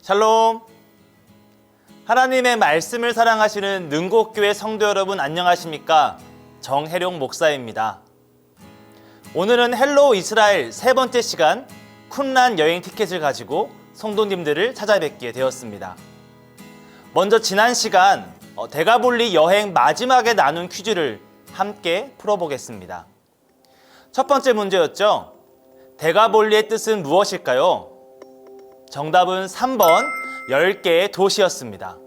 샬롬! 하나님의 말씀을 사랑하시는 능곡교회 성도 여러분 안녕하십니까? 정혜룡 목사입니다. 오늘은 헬로 이스라엘 세 번째 시간 쿰란 여행 티켓을 가지고 성도님들을 찾아뵙게 되었습니다. 먼저 지난 시간 데가볼리 여행 마지막에 나눈 퀴즈를 함께 풀어보겠습니다. 첫 번째 문제였죠. 데가볼리의 뜻은 무엇일까요? 정답은 3번 10개의 도시였습니다.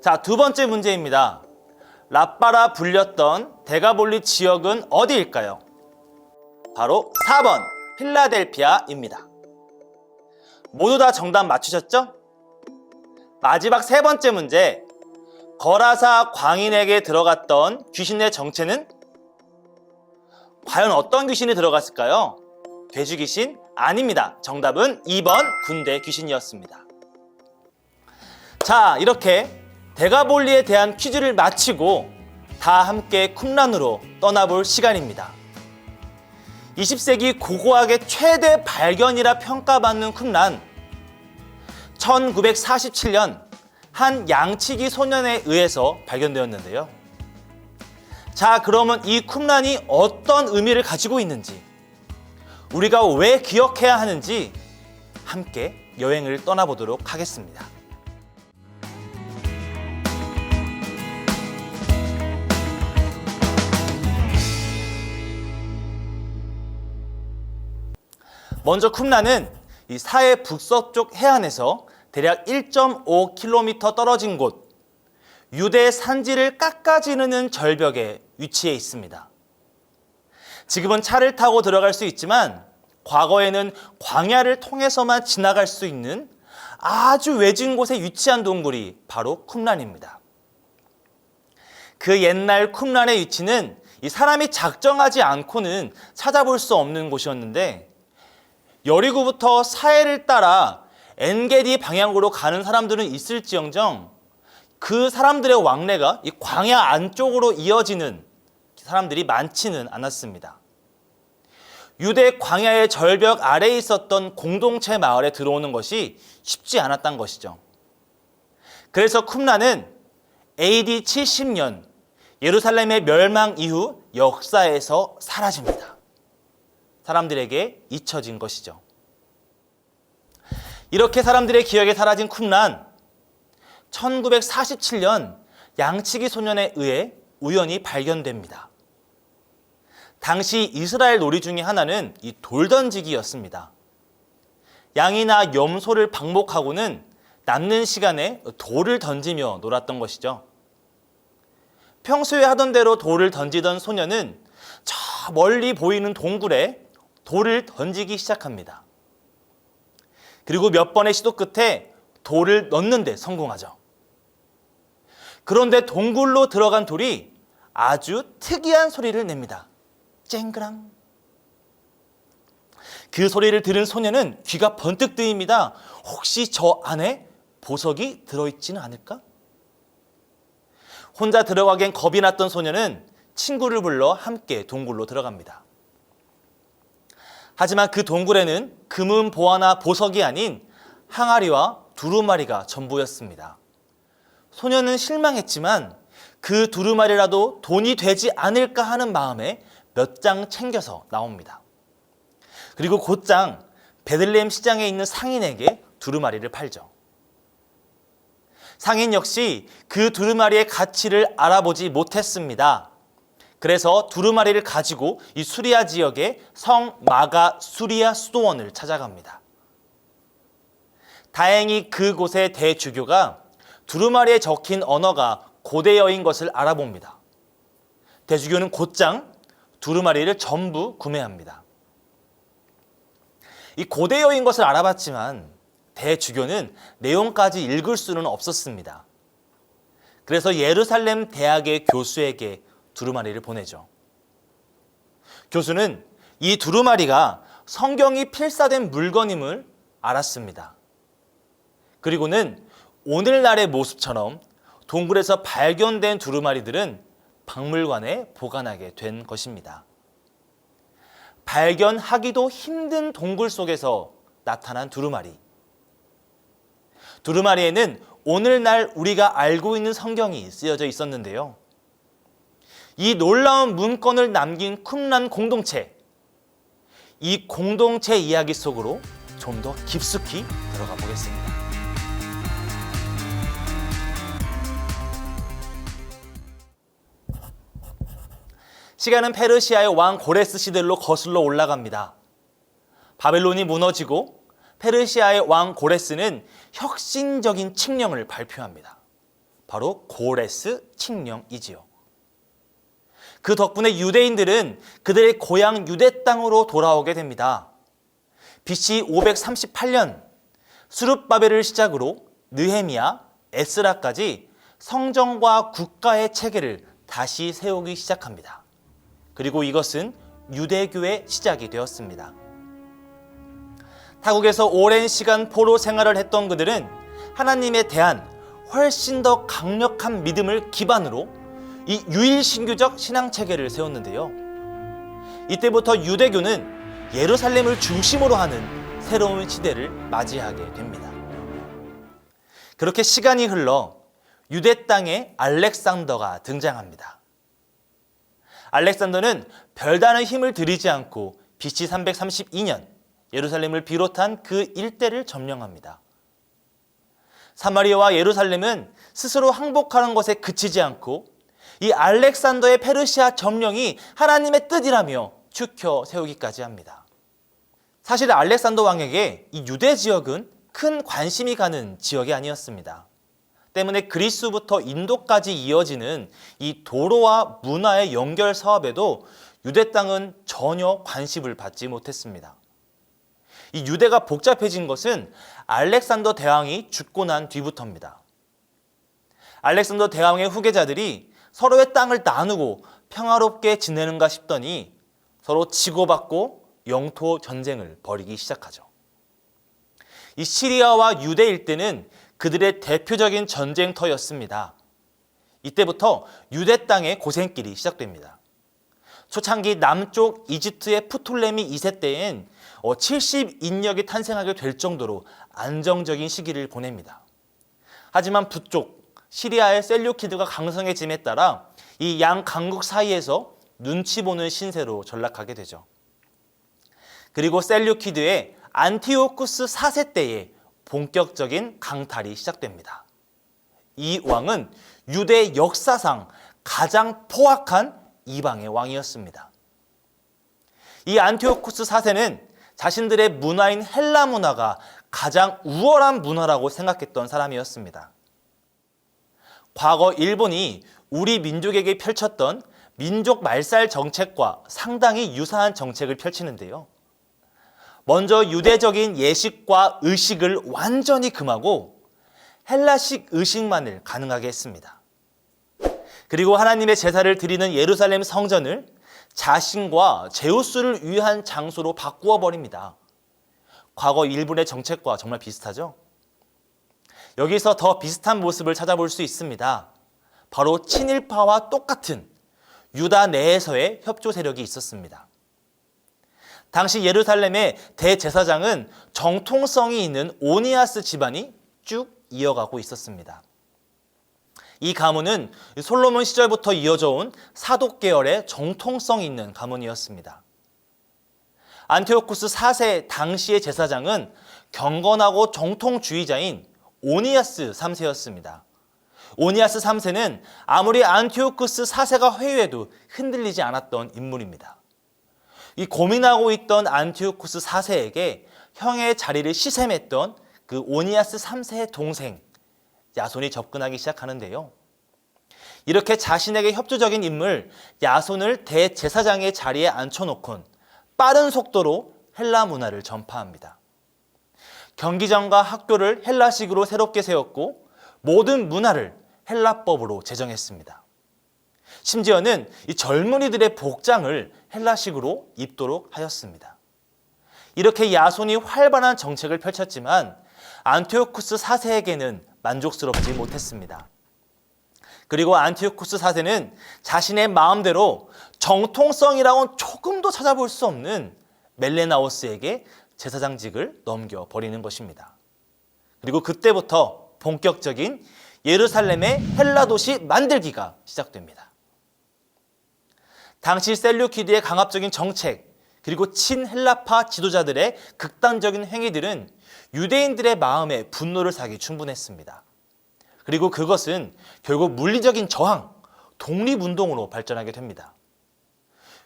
자, 두 번째 문제입니다. 라빠라 불렸던 데가볼리 지역은 어디일까요? 바로 4번 필라델피아입니다. 모두 다 정답 맞추셨죠? 마지막 세 번째 문제. 거라사 광인에게 들어갔던 귀신의 정체는? 과연 어떤 귀신이 들어갔을까요? 돼지 귀신? 아닙니다. 정답은 2번 군대 귀신이었습니다. 자, 이렇게 데가볼리에 대한 퀴즈를 마치고 다 함께 쿰란으로 떠나볼 시간입니다. 20세기 고고학의 최대 발견이라 평가받는 쿰란. 1947년 한 양치기 소년에 의해서 발견되었는데요. 자, 그러면 이 쿰란이 어떤 의미를 가지고 있는지, 우리가 왜 기억해야 하는지 함께 여행을 떠나보도록 하겠습니다. 먼저 쿰란은 이 사해 북서쪽 해안에서 대략 1.5km 떨어진 곳, 유대 산지를 깎아 지르는 절벽에 위치해 있습니다. 지금은 차를 타고 들어갈 수 있지만 과거에는 광야를 통해서만 지나갈 수 있는 아주 외진 곳에 위치한 동굴이 바로 쿰란입니다. 그 옛날 쿰란의 위치는 이 사람이 작정하지 않고는 찾아볼 수 없는 곳이었는데, 여리고부터 사해를 따라 엔게디 방향으로 가는 사람들은 있을지언정 그 사람들의 왕래가 이 광야 안쪽으로 이어지는 사람들이 많지는 않았습니다. 유대 광야의 절벽 아래에 있었던 공동체 마을에 들어오는 것이 쉽지 않았던 것이죠. 그래서 쿰란은 AD 70년 예루살렘의 멸망 이후 역사에서 사라집니다. 사람들에게 잊혀진 것이죠. 이렇게 사람들의 기억에 사라진 쿰란, 1947년 양치기 소년에 의해 우연히 발견됩니다. 당시 이스라엘 놀이 중에 하나는 이 돌던지기였습니다. 양이나 염소를 방목하고는 남는 시간에 돌을 던지며 놀았던 것이죠. 평소에 하던 대로 돌을 던지던 소년은 저 멀리 보이는 동굴에 돌을 던지기 시작합니다. 그리고 몇 번의 시도 끝에 돌을 넣는 데 성공하죠. 그런데 동굴로 들어간 돌이 아주 특이한 소리를 냅니다. 쨍그랑. 그 소리를 들은 소년은 귀가 번뜩 뜨입니다. 혹시 저 안에 보석이 들어있지는 않을까? 혼자 들어가기엔 겁이 났던 소년은 친구를 불러 함께 동굴로 들어갑니다. 하지만 그 동굴에는 금은 보화나 보석이 아닌 항아리와 두루마리가 전부였습니다. 소년은 실망했지만 그 두루마리라도 돈이 되지 않을까 하는 마음에 몇 장 챙겨서 나옵니다. 그리고 곧장 베들레헴 시장에 있는 상인에게 두루마리를 팔죠. 상인 역시 그 두루마리의 가치를 알아보지 못했습니다. 그래서 두루마리를 가지고 이 수리아 지역의 성 마가 수리아 수도원을 찾아갑니다. 다행히 그곳의 대주교가 두루마리에 적힌 언어가 고대어인 것을 알아봅니다. 대주교는 곧장 두루마리를 전부 구매합니다. 이 고대어인 것을 알아봤지만 대주교는 내용까지 읽을 수는 없었습니다. 그래서 예루살렘 대학의 교수에게 두루마리를 보내죠. 교수는 이 두루마리가 성경이 필사된 물건임을 알았습니다. 그리고는 오늘날의 모습처럼 동굴에서 발견된 두루마리들은 박물관에 보관하게 된 것입니다. 발견하기도 힘든 동굴 속에서 나타난 두루마리. 두루마리에는 오늘날 우리가 알고 있는 성경이 쓰여져 있었는데요. 이 놀라운 문건을 남긴 쿰란 공동체, 이 공동체 이야기 속으로 좀 더 깊숙이 들어가 보겠습니다. 시간은 페르시아의 왕 고레스 시대로 거슬러 올라갑니다. 바벨론이 무너지고 페르시아의 왕 고레스는 혁신적인 칙령을 발표합니다. 바로 고레스 칙령이지요. 그 덕분에 유대인들은 그들의 고향 유대 땅으로 돌아오게 됩니다. BC 538년 스룹바벨을 시작으로 느헤미야, 에스라까지 성정과 국가의 체계를 다시 세우기 시작합니다. 그리고 이것은 유대교의 시작이 되었습니다. 타국에서 오랜 시간 포로 생활을 했던 그들은 하나님에 대한 훨씬 더 강력한 믿음을 기반으로 이 유일신규적 신앙체계를 세웠는데요. 이때부터 유대교는 예루살렘을 중심으로 하는 새로운 시대를 맞이하게 됩니다. 그렇게 시간이 흘러 유대 땅에 알렉산더가 등장합니다. 알렉산더는 별다른 힘을 들이지 않고 BC 332년 예루살렘을 비롯한 그 일대를 점령합니다. 사마리아와 예루살렘은 스스로 항복하는 것에 그치지 않고 이 알렉산더의 페르시아 점령이 하나님의 뜻이라며 추켜 세우기까지 합니다. 사실 알렉산더 왕에게 이 유대 지역은 큰 관심이 가는 지역이 아니었습니다. 때문에 그리스부터 인도까지 이어지는 이 도로와 문화의 연결 사업에도 유대 땅은 전혀 관심을 받지 못했습니다. 이 유대가 복잡해진 것은 알렉산더 대왕이 죽고 난 뒤부터입니다. 알렉산더 대왕의 후계자들이 서로의 땅을 나누고 평화롭게 지내는가 싶더니 서로 치고받고 영토 전쟁을 벌이기 시작하죠. 이 시리아와 유대 일대는 그들의 대표적인 전쟁터였습니다. 이때부터 유대 땅의 고생길이 시작됩니다. 초창기 남쪽 이집트의 프톨레미 2세 때엔 70인역이 탄생하게 될 정도로 안정적인 시기를 보냅니다. 하지만 북쪽 시리아의 셀류키드가 강성해짐에 따라 이 양 강국 사이에서 눈치 보는 신세로 전락하게 되죠. 그리고 셀류키드의 안티오쿠스 4세 때에 본격적인 강탈이 시작됩니다. 이 왕은 유대 역사상 가장 포악한 이방의 왕이었습니다. 이 안티오쿠스 4세는 자신들의 문화인 헬라 문화가 가장 우월한 문화라고 생각했던 사람이었습니다. 과거 일본이 우리 민족에게 펼쳤던 민족 말살 정책과 상당히 유사한 정책을 펼치는데요. 먼저 유대적인 예식과 의식을 완전히 금하고 헬라식 의식만을 가능하게 했습니다. 그리고 하나님의 제사를 드리는 예루살렘 성전을 자신과 제우스를 위한 장소로 바꾸어 버립니다. 과거 일본의 정책과 정말 비슷하죠? 여기서 더 비슷한 모습을 찾아볼 수 있습니다. 바로 친일파와 똑같은 유다 내에서의 협조 세력이 있었습니다. 당시 예루살렘의 대제사장은 정통성이 있는 오니아스 집안이 쭉 이어가고 있었습니다. 이 가문은 솔로몬 시절부터 이어져 온 사독 계열의 정통성 있는 가문이었습니다. 안티오쿠스 4세 당시의 제사장은 경건하고 정통주의자인 오니아스 3세였습니다. 오니아스 3세는 아무리 안티오쿠스 4세가 회유해도 흔들리지 않았던 인물입니다. 이 고민하고 있던 안티오쿠스 4세에게 형의 자리를 시샘했던 그 오니아스 3세의 동생 야손이 접근하기 시작하는데요. 이렇게 자신에게 협조적인 인물 야손을 대제사장의 자리에 앉혀놓곤 빠른 속도로 헬라 문화를 전파합니다. 경기장과 학교를 헬라식으로 새롭게 세웠고 모든 문화를 헬라법으로 제정했습니다. 심지어는 이 젊은이들의 복장을 헬라식으로 입도록 하였습니다. 이렇게 야손이 활발한 정책을 펼쳤지만 안티오쿠스 4세에게는 만족스럽지 못했습니다. 그리고 안티오쿠스 4세는 자신의 마음대로 정통성이라고는 조금도 찾아볼 수 없는 멜레나오스에게 제사장직을 넘겨버리는 것입니다. 그리고 그때부터 본격적인 예루살렘의 헬라 도시 만들기가 시작됩니다. 당시 셀류키드의 강압적인 정책, 그리고 친헬라파 지도자들의 극단적인 행위들은 유대인들의 마음에 분노를 사기 충분했습니다. 그리고 그것은 결국 물리적인 저항, 독립운동으로 발전하게 됩니다.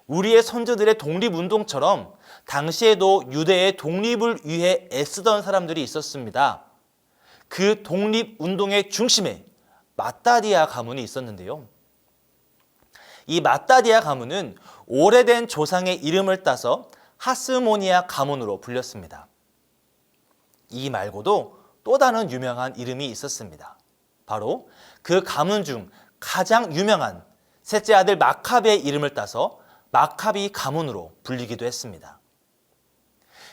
우리의 선조들의 독립운동처럼 당시에도 유대의 독립을 위해 애쓰던 사람들이 있었습니다. 그 독립운동의 중심에 마따디아 가문이 있었는데요. 이 마따디아 가문은 오래된 조상의 이름을 따서 하스모니아 가문으로 불렸습니다. 이 말고도 또 다른 유명한 이름이 있었습니다. 바로 그 가문 중 가장 유명한 셋째 아들 마카비의 이름을 따서 마카비 가문으로 불리기도 했습니다.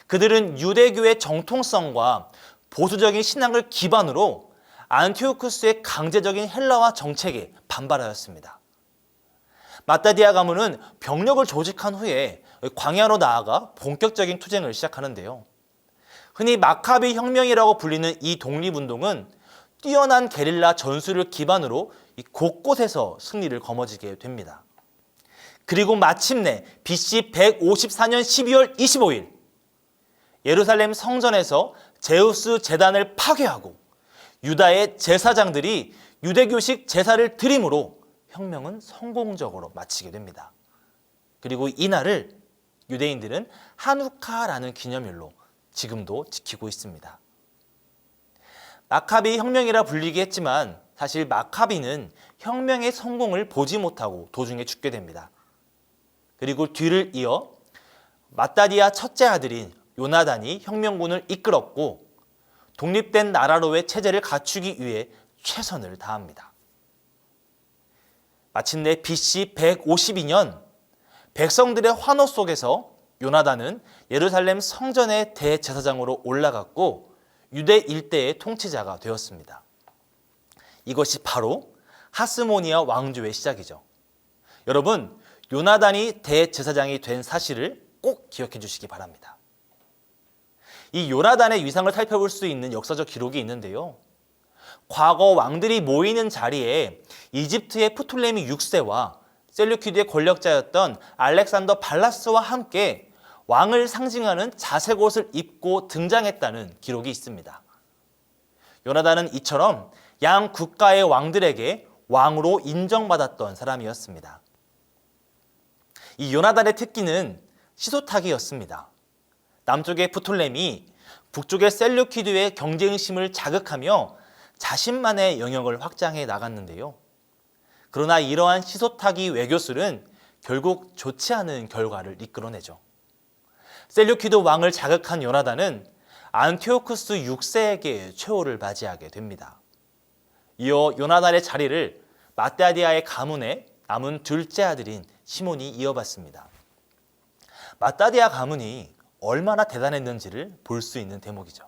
그들은 유대교의 정통성과 보수적인 신앙을 기반으로 안티오쿠스의 강제적인 헬라화 정책에 반발하였습니다. 마따디아 가문은 병력을 조직한 후에 광야로 나아가 본격적인 투쟁을 시작하는데요. 흔히 마카비 혁명이라고 불리는 이 독립운동은 뛰어난 게릴라 전술을 기반으로 곳곳에서 승리를 거머쥐게 됩니다. 그리고 마침내 BC 154년 12월 25일 예루살렘 성전에서 제우스 제단을 파괴하고 유다의 제사장들이 유대교식 제사를 드림으로 혁명은 성공적으로 마치게 됩니다. 그리고 이날을 유대인들은 하누카라는 기념일로 지금도 지키고 있습니다. 마카비 혁명이라 불리기 했지만 사실 마카비는 혁명의 성공을 보지 못하고 도중에 죽게 됩니다. 그리고 뒤를 이어 마따디아 첫째 아들인 요나단이 혁명군을 이끌었고 독립된 나라로의 체제를 갖추기 위해 최선을 다합니다. 마침내 BC 152년 백성들의 환호 속에서 요나단은 예루살렘 성전의 대제사장으로 올라갔고 유대 일대의 통치자가 되었습니다. 이것이 바로 하스모니아 왕조의 시작이죠. 여러분, 요나단이 대제사장이 된 사실을 꼭 기억해 주시기 바랍니다. 이 요나단의 위상을 살펴볼 수 있는 역사적 기록이 있는데요. 과거 왕들이 모이는 자리에 이집트의 프톨레미 6세와 셀류키드의 권력자였던 알렉산더 발라스와 함께 왕을 상징하는 자색 옷을 입고 등장했다는 기록이 있습니다. 요나단은 이처럼 양 국가의 왕들에게 왕으로 인정받았던 사람이었습니다. 이 요나단의 특기는 시소타기였습니다. 남쪽의 프톨레미, 북쪽의 셀류키드의 경쟁심을 자극하며 자신만의 영역을 확장해 나갔는데요. 그러나 이러한 시소타기 외교술은 결국 좋지 않은 결과를 이끌어내죠. 셀류키드 왕을 자극한 요나단은 안티오쿠스 6세에게 최후를 맞이하게 됩니다. 이어 요나단의 자리를 마따디아의 가문의 남은 둘째 아들인 시몬이 이어받습니다. 마따디아 가문이 얼마나 대단했는지를 볼 수 있는 대목이죠.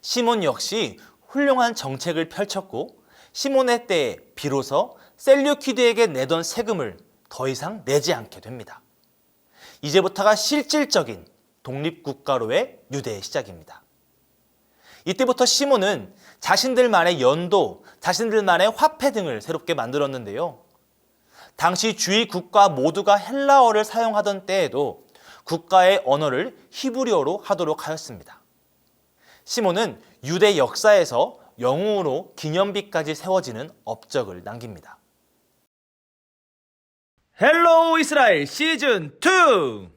시몬 역시 훌륭한 정책을 펼쳤고 시몬의 때에 비로소 셀류키드에게 내던 세금을 더 이상 내지 않게 됩니다. 이제부터가 실질적인 독립국가로의 유대의 시작입니다. 이때부터 시몬은 자신들만의 연도, 자신들만의 화폐 등을 새롭게 만들었는데요. 당시 주위 국가 모두가 헬라어를 사용하던 때에도 국가의 언어를 히브리어로 하도록 하였습니다. 시몬은 유대 역사에서 영웅으로 기념비까지 세워지는 업적을 남깁니다. 헬로 이스라엘 시즌 2!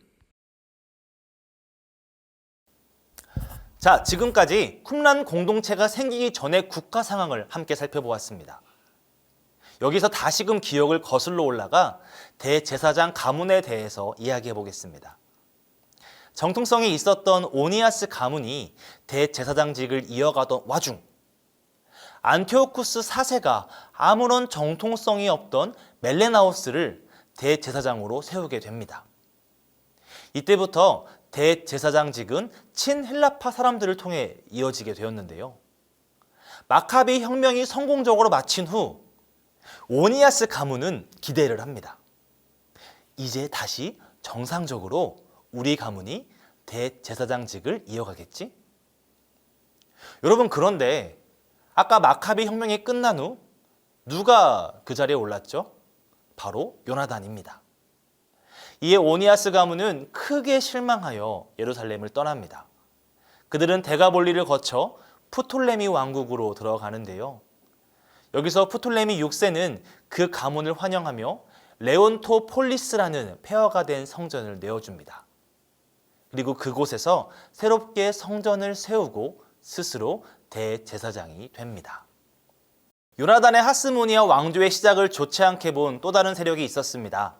자, 지금까지 쿰란 공동체가 생기기 전의 국가 상황을 함께 살펴보았습니다. 여기서 다시금 기억을 거슬러 올라가 대제사장 가문에 대해서 이야기해 보겠습니다. 정통성이 있었던 오니아스 가문이 대제사장직을 이어가던 와중 안티오쿠스 4세가 아무런 정통성이 없던 멜레나우스를 대제사장으로 세우게 됩니다. 이때부터 대제사장직은 친헬라파 사람들을 통해 이어지게 되었는데요. 마카비 혁명이 성공적으로 마친 후 오니아스 가문은 기대를 합니다. 이제 다시 정상적으로 우리 가문이 대제사장직을 이어가겠지? 여러분, 그런데 아까 마카비 혁명이 끝난 후 누가 그 자리에 올랐죠? 바로 요나단입니다. 이에 오니아스 가문은 크게 실망하여 예루살렘을 떠납니다. 그들은 데가볼리를 거쳐 프톨레미 왕국으로 들어가는데요. 여기서 프톨레미 6세는 그 가문을 환영하며 레온토폴리스라는 폐허가 된 성전을 내어줍니다. 그리고 그곳에서 새롭게 성전을 세우고 스스로 대제사장이 됩니다. 요나단의 하스모니아 왕조의 시작을 좋지 않게 본 또 다른 세력이 있었습니다.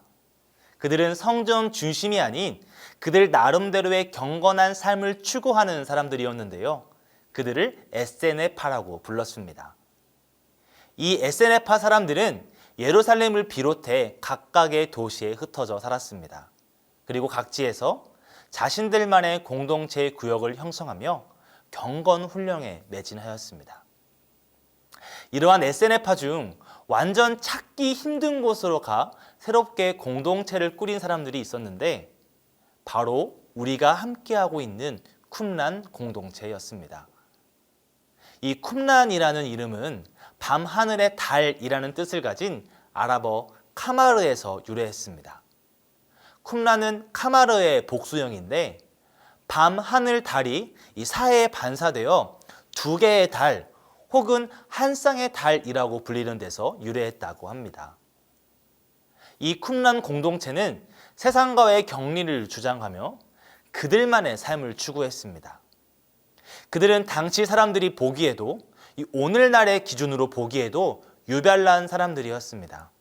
그들은 성전 중심이 아닌 그들 나름대로의 경건한 삶을 추구하는 사람들이었는데요. 그들을 에세네파라고 불렀습니다. 이 에세네파 사람들은 예루살렘을 비롯해 각각의 도시에 흩어져 살았습니다. 그리고 각지에서 자신들만의 공동체의 구역을 형성하며 경건 훈령에 매진하였습니다. 이러한 에세네파 중 완전 찾기 힘든 곳으로 가 새롭게 공동체를 꾸린 사람들이 있었는데 바로 우리가 함께하고 있는 쿰란 공동체였습니다. 이 쿰란이라는 이름은 밤하늘의 달이라는 뜻을 가진 아랍어 카마르에서 유래했습니다. 쿰란은 카마르의 복수형인데 밤하늘 달이 이 사해에 반사되어 두 개의 달 혹은 한 쌍의 달이라고 불리는 데서 유래했다고 합니다. 이 쿰란 공동체는 세상과의 격리를 주장하며 그들만의 삶을 추구했습니다. 그들은 당시 사람들이 보기에도 이 오늘날의 기준으로 보기에도 유별난 사람들이었습니다.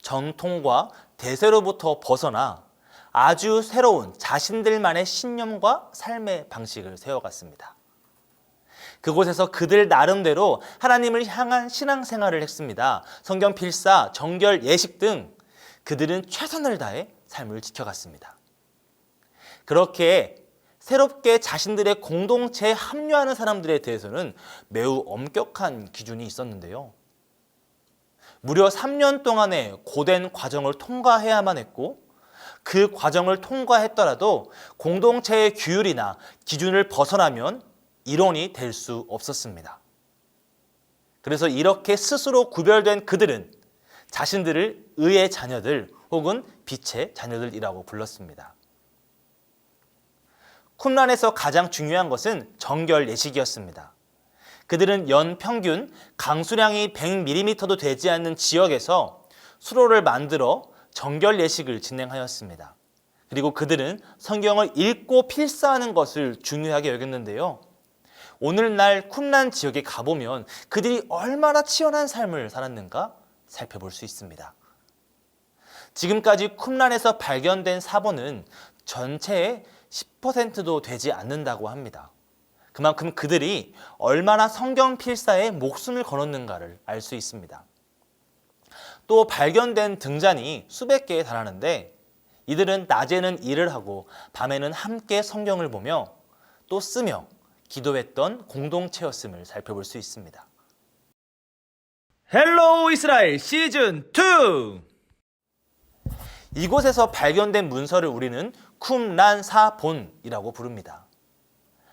전통과 대세로부터 벗어나 아주 새로운 자신들만의 신념과 삶의 방식을 세워갔습니다. 그곳에서 그들 나름대로 하나님을 향한 신앙생활을 했습니다. 성경 필사, 정결, 예식 등 그들은 최선을 다해 삶을 지켜갔습니다. 그렇게 새롭게 자신들의 공동체에 합류하는 사람들에 대해서는 매우 엄격한 기준이 있었는데요. 무려 3년 동안의 고된 과정을 통과해야만 했고 그 과정을 통과했더라도 공동체의 규율이나 기준을 벗어나면 일원이 될 수 없었습니다. 그래서 이렇게 스스로 구별된 그들은 자신들을 의의 자녀들 혹은 빛의 자녀들이라고 불렀습니다. 쿰란에서 가장 중요한 것은 정결 예식이었습니다. 그들은 연 평균 강수량이 100mm도 되지 않는 지역에서 수로를 만들어 정결 예식을 진행하였습니다. 그리고 그들은 성경을 읽고 필사하는 것을 중요하게 여겼는데요. 오늘날 쿰란 지역에 가보면 그들이 얼마나 치열한 삶을 살았는가 살펴볼 수 있습니다. 지금까지 쿰란에서 발견된 사본은 전체의 10%도 되지 않는다고 합니다. 그만큼 그들이 얼마나 성경 필사에 목숨을 걸었는가를 알 수 있습니다. 또 발견된 등잔이 수백 개에 달하는데 이들은 낮에는 일을 하고 밤에는 함께 성경을 보며 또 쓰며 기도했던 공동체였음을 살펴볼 수 있습니다. 헬로우 이스라엘 시즌2! 이곳에서 발견된 문서를 우리는 쿰란 사본이라고 부릅니다.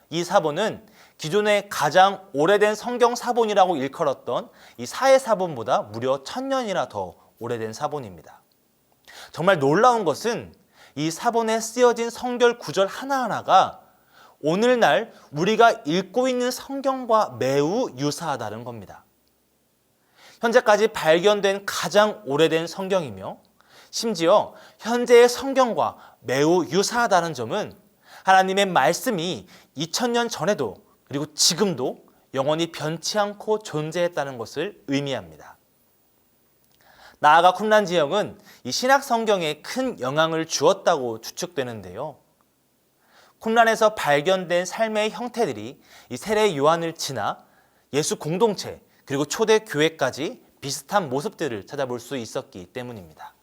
이 사본은 기존의 가장 오래된 성경 사본이라고 일컬었던 이 사해 사본보다 무려 1000년이나 더 오래된 사본입니다. 정말 놀라운 것은 이 사본에 쓰여진 성결 구절 하나하나가 오늘날 우리가 읽고 있는 성경과 매우 유사하다는 겁니다. 현재까지 발견된 가장 오래된 성경이며 심지어 현재의 성경과 매우 유사하다는 점은 하나님의 말씀이 2000년 전에도 그리고 지금도 영원히 변치 않고 존재했다는 것을 의미합니다. 나아가 쿰란 지역은 이 신약 성경에 큰 영향을 주었다고 추측되는데요. 쿰란에서 발견된 삶의 형태들이 이 세례 요한을 지나 예수 공동체 그리고 초대 교회까지 비슷한 모습들을 찾아볼 수 있었기 때문입니다.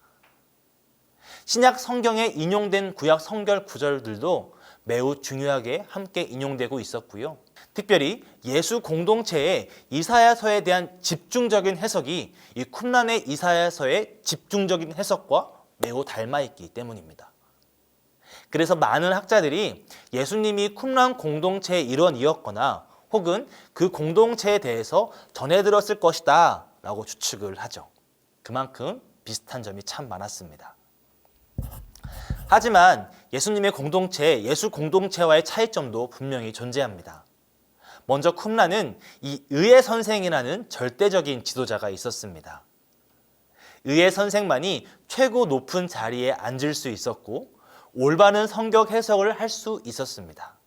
신약 성경에 인용된 구약 성결 구절들도 매우 중요하게 함께 인용되고 있었고요. 특별히 예수 공동체의 이사야서에 대한 집중적인 해석이 이 쿰란의 이사야서의 집중적인 해석과 매우 닮아있기 때문입니다. 그래서 많은 학자들이 예수님이 쿰란 공동체의 일원이었거나 혹은 그 공동체에 대해서 전해 들었을 것이다 라고 추측을 하죠. 그만큼 비슷한 점이 참 많았습니다. 하지만 예수님의 공동체, 예수 공동체와의 차이점도 분명히 존재합니다. 먼저 쿰란은 이 의의 선생이라는 절대적인 지도자가 있었습니다. 의의 선생만이 최고 높은 자리에 앉을 수 있었고 올바른 성경 해석을 할 수 있었습니다.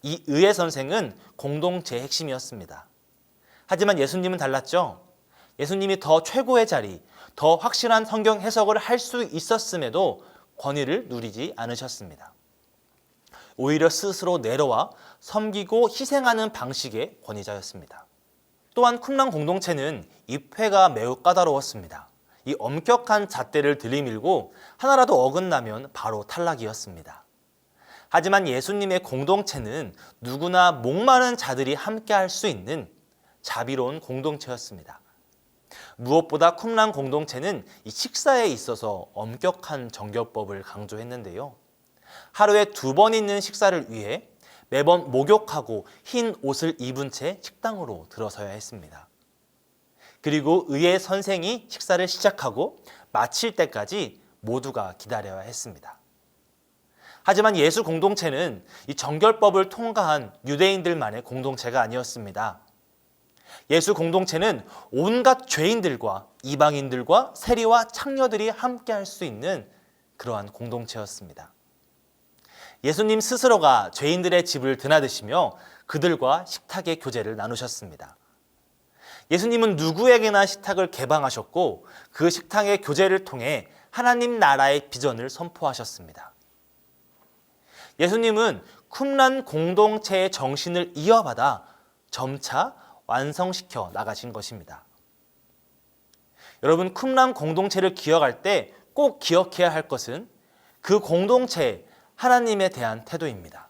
이 의의 선생은 공동체의 핵심이었습니다. 하지만 예수님은 달랐죠. 예수님이 더 최고의 자리, 더 확실한 성경 해석을 할 수 있었음에도 권위를 누리지 않으셨습니다. 오히려 스스로 내려와 섬기고 희생하는 방식의 권위자였습니다. 또한 쿰란 공동체는 입회가 매우 까다로웠습니다. 이 엄격한 잣대를 들이밀고 하나라도 어긋나면 바로 탈락이었습니다. 하지만 예수님의 공동체는 누구나 목마른 자들이 함께할 수 있는 자비로운 공동체였습니다. 무엇보다 쿰란 공동체는 이 식사에 있어서 엄격한 정결법을 강조했는데요. 하루에 2번 있는 식사를 위해 매번 목욕하고 흰 옷을 입은 채 식당으로 들어서야 했습니다. 그리고 의의 선생이 식사를 시작하고 마칠 때까지 모두가 기다려야 했습니다. 하지만 예수 공동체는 이 정결법을 통과한 유대인들만의 공동체가 아니었습니다. 예수 공동체는 온갖 죄인들과 이방인들과 세리와 창녀들이 함께할 수 있는 그러한 공동체였습니다. 예수님 스스로가 죄인들의 집을 드나드시며 그들과 식탁의 교제를 나누셨습니다. 예수님은 누구에게나 식탁을 개방하셨고 그 식탁의 교제를 통해 하나님 나라의 비전을 선포하셨습니다. 예수님은 쿰란 공동체의 정신을 이어받아 점차 완성시켜 나가신 것입니다. 여러분, 쿰란 공동체를 기억할 때 꼭 기억해야 할 것은 그 공동체의 하나님에 대한 태도입니다.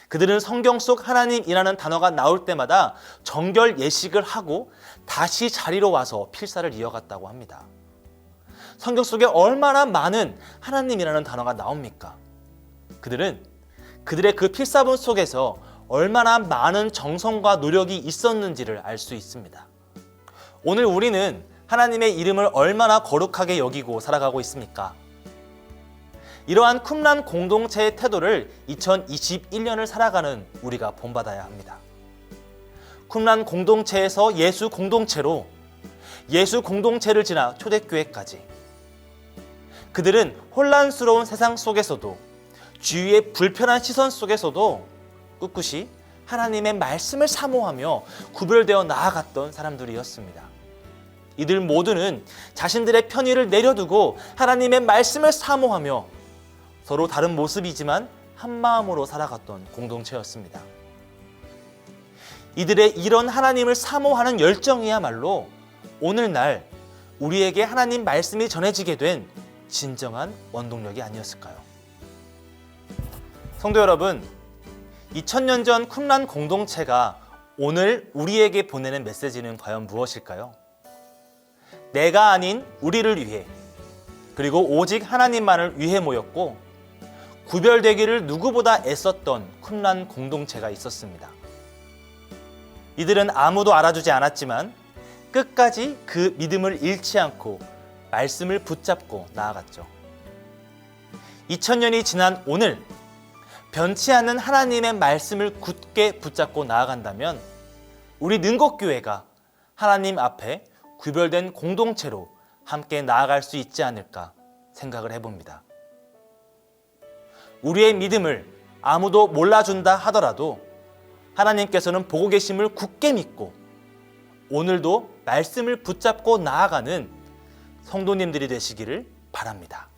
그들은 성경 속 하나님이라는 단어가 나올 때마다 정결 예식을 하고 다시 자리로 와서 필사를 이어갔다고 합니다. 성경 속에 얼마나 많은 하나님이라는 단어가 나옵니까? 그들은 그들의 그 필사본 속에서 얼마나 많은 정성과 노력이 있었는지를 알 수 있습니다. 오늘 우리는 하나님의 이름을 얼마나 거룩하게 여기고 살아가고 있습니까? 이러한 쿰란 공동체의 태도를 2021년을 살아가는 우리가 본받아야 합니다. 쿰란 공동체에서 예수 공동체로, 예수 공동체를 지나 초대교회까지, 그들은 혼란스러운 세상 속에서도, 주위의 불편한 시선 속에서도 꿋꿋이 하나님의 말씀을 사모하며 구별되어 나아갔던 사람들이었습니다. 이들 모두는 자신들의 편의를 내려두고 하나님의 말씀을 사모하며 서로 다른 모습이지만 한 마음으로 살아갔던 공동체였습니다. 이들의 이런 하나님을 사모하는 열정이야말로 오늘날 우리에게 하나님 말씀이 전해지게 된 진정한 원동력이 아니었을까요? 성도 여러분, 2000년 전 쿰란 공동체가 오늘 우리에게 보내는 메시지는 과연 무엇일까요? 내가 아닌 우리를 위해, 그리고 오직 하나님만을 위해 모였고 구별되기를 누구보다 애썼던 쿰란 공동체가 있었습니다. 이들은 아무도 알아주지 않았지만 끝까지 그 믿음을 잃지 않고 말씀을 붙잡고 나아갔죠. 2000년이 지난 오늘 변치 않는 하나님의 말씀을 굳게 붙잡고 나아간다면 우리 능곡교회가 하나님 앞에 구별된 공동체로 함께 나아갈 수 있지 않을까 생각을 해봅니다. 우리의 믿음을 아무도 몰라준다 하더라도 하나님께서는 보고 계심을 굳게 믿고 오늘도 말씀을 붙잡고 나아가는 성도님들이 되시기를 바랍니다.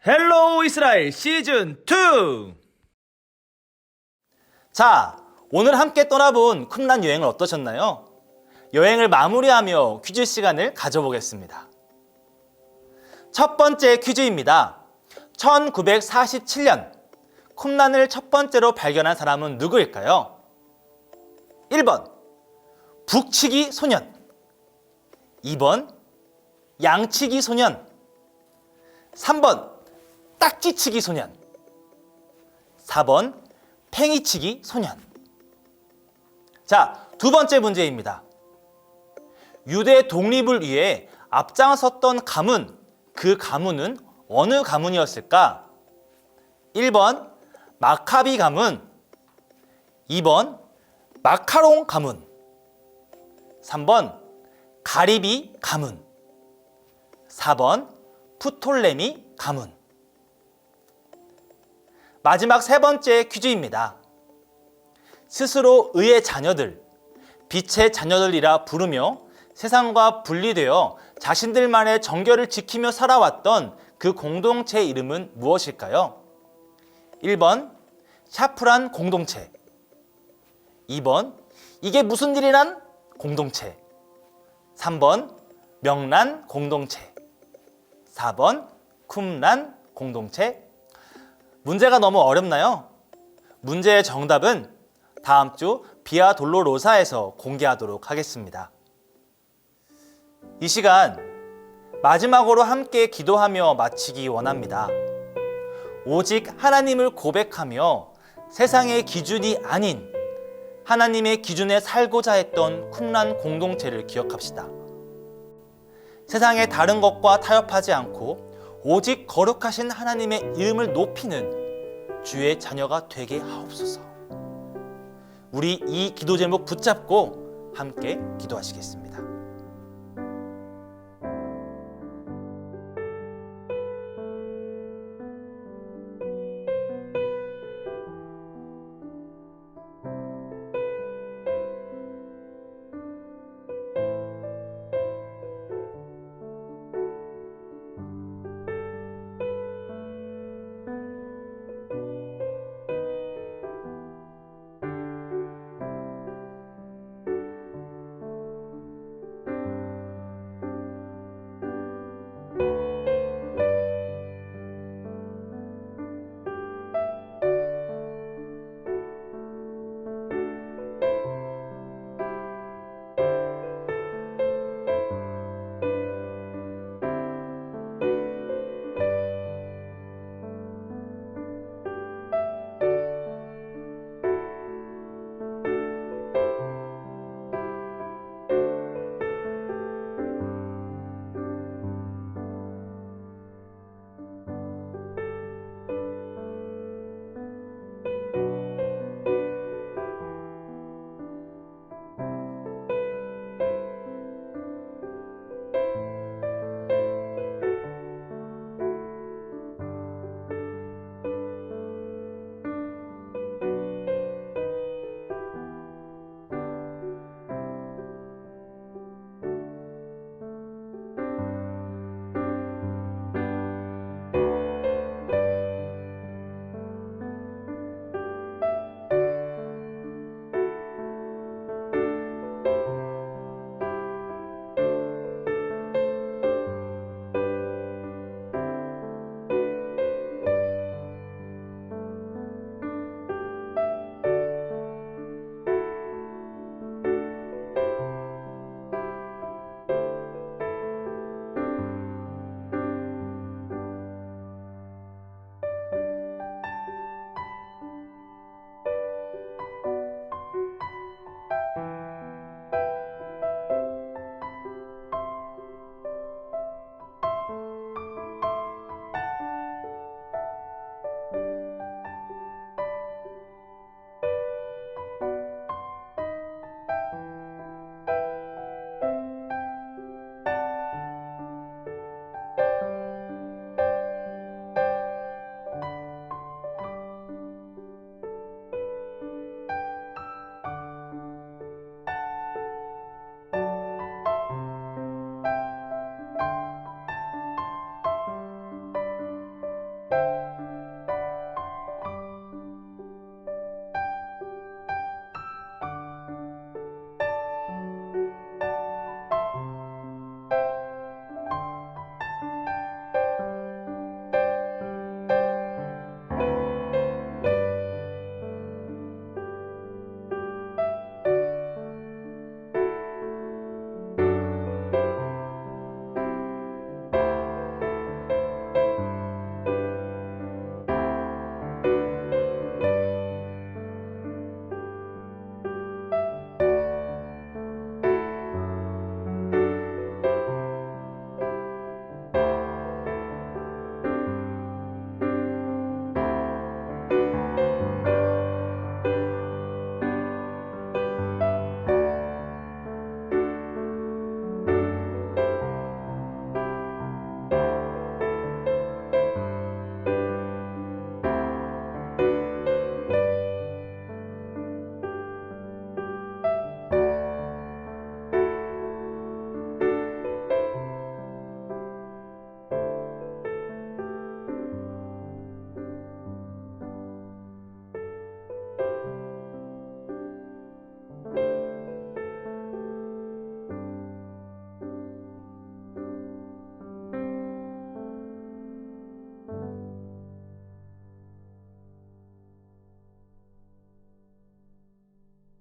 헬로우 이스라엘 시즌2! 자, 오늘 함께 떠나본 쿰란 여행을 어떠셨나요? 여행을 마무리하며 퀴즈 시간을 가져보겠습니다. 첫 번째 퀴즈입니다. 1947년 쿰란을 첫 번째로 발견한 사람은 누구일까요? 1번 북치기 소년, 2번 양치기 소년, 3번 딱지치기 소년, 4번 팽이치기 소년. 자, 두 번째 문제입니다. 유대 독립을 위해 앞장섰던 가문, 그 가문은 어느 가문이었을까? 1번 마카비 가문, 2번 마카롱 가문, 3번 가리비 가문, 4번 프톨레미 가문. 마지막 세 번째 퀴즈입니다. 스스로 의의 자녀들, 빛의 자녀들이라 부르며 세상과 분리되어 자신들만의 정결을 지키며 살아왔던 그 공동체의 이름은 무엇일까요? 1번 샤프란 공동체, 2번 이게 무슨 일이란 공동체, 3번 명란 공동체, 4번 쿰란 공동체. 문제가 너무 어렵나요? 문제의 정답은 다음 주 비아 돌로로사에서 공개하도록 하겠습니다. 이 시간 마지막으로 함께 기도하며 마치기 원합니다. 오직 하나님을 고백하며 세상의 기준이 아닌 하나님의 기준에 살고자 했던 쿰란 공동체를 기억합시다. 세상의 다른 것과 타협하지 않고 오직 거룩하신 하나님의 이름을 높이는 주의 자녀가 되게 하옵소서. 우리 이 기도 제목 붙잡고 함께 기도하시겠습니다.